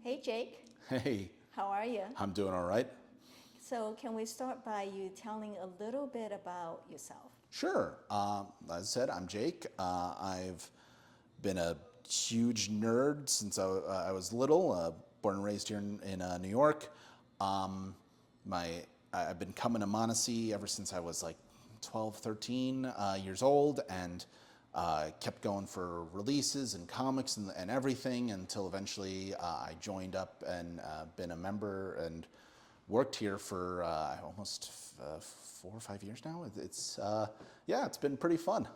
Hey Jake, Hey, how are you? I'm doing all right. So, can we start by you telling a little bit about yourself? Sure. As I said, I'm Jake. I've been a huge nerd since I was little, born and raised here in New York. Um, I've been coming to Montasy ever since I was like 12, 13 years old, and kept going for releases and comics and everything until eventually I joined up and been a member and worked here for almost 4 or 5 years now. Yeah, it's been pretty fun.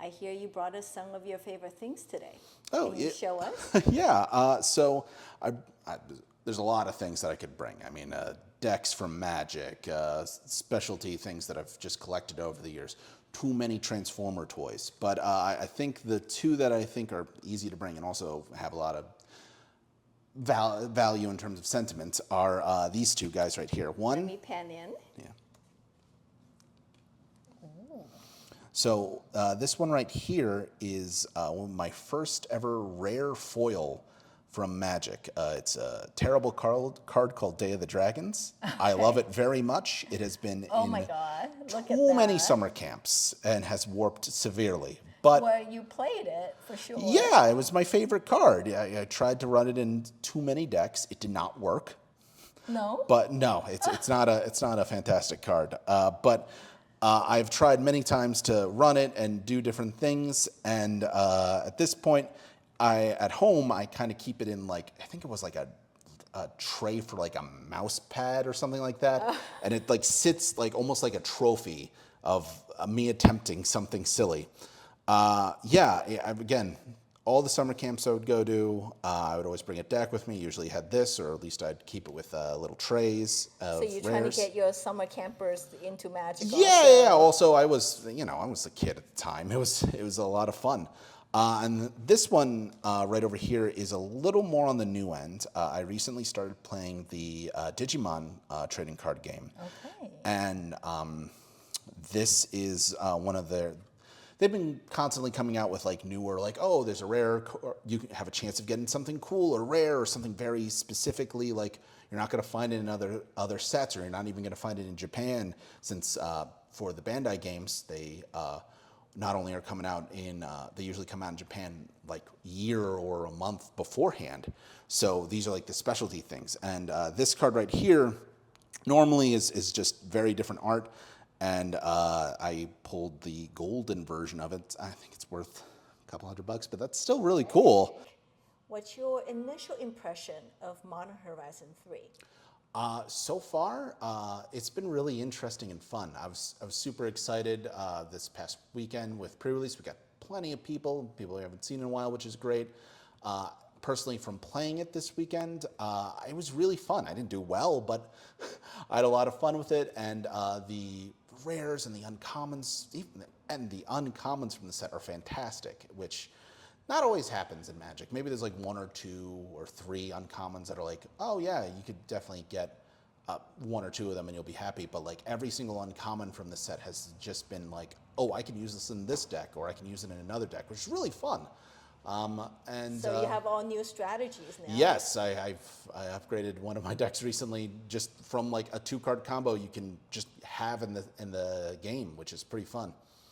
I hear you brought us some of your favorite things today. Oh, Can you show us? yeah. I, there's a lot of things that I could bring. I mean, decks from Magic, specialty things that I've just collected over the years. Too many Transformer toys, but I think the two that I think are easy to bring and also have a lot of value in terms of sentiment are these two guys right here. Let One, me pan in. yeah. So this one right here is my first ever rare foil from Magic. It's a terrible card called Day of the Dragons. I love it very much. It has been Oh my in God, look at too many that. summer camps and has warped severely. But Well, you played it for sure. yeah, it was my favorite card. I tried to run it in too many decks. It did not work. No? But no, it's not a fantastic card. But I've tried many times to run it and do different things, and at this point, at home I kind of keep it in like I think it was like a tray for like a mouse pad or something like that, and it like sits like almost like a trophy of me attempting something silly. Again, all the summer camps I would go to, I would always bring a deck with me. Usually had this, or at least I'd keep it with little trays of So you're trying to rares. get your summer campers into magic Yeah, also. yeah, yeah. Also, I was a kid at the time. It was a lot of fun. And this one right over here is a little more on the new end. I recently started playing the Digimon trading card game, Okay. and this is one of their. They've been constantly coming out with like newer, like, oh, there's a rare, you have a chance of getting something cool or rare or something very specifically like you're not going to find it in other sets, or you're not even going to find it in Japan, since for the Bandai games they not only are coming out they usually come out in Japan like year or a month beforehand. So these are like the specialty things, and this card right here normally is just very different art, and I pulled the golden version of it. I think it's worth a couple $100, but that's still really cool. What's your initial impression of Modern Horizon 3? So far, it's been really interesting and fun. I was super excited this past weekend with pre-release. We got plenty of people we haven't seen in a while, which is great. Personally, from playing it this weekend, it was really fun. I didn't do well, but I had a lot of fun with it, and the rares and the uncommons, and the uncommons from the set are fantastic, which not always happens in Magic. Maybe there's like one or two or three uncommons that are like, oh yeah, you could definitely get one or two of them and you'll be happy. But like every single uncommon from the set has just been like, oh, I can use this in this deck, or I can use it in another deck, which is really fun. So you have all new strategies now. Yes, I upgraded one of my decks recently, just from like a 2-card combo you can just have in the game, which is pretty fun.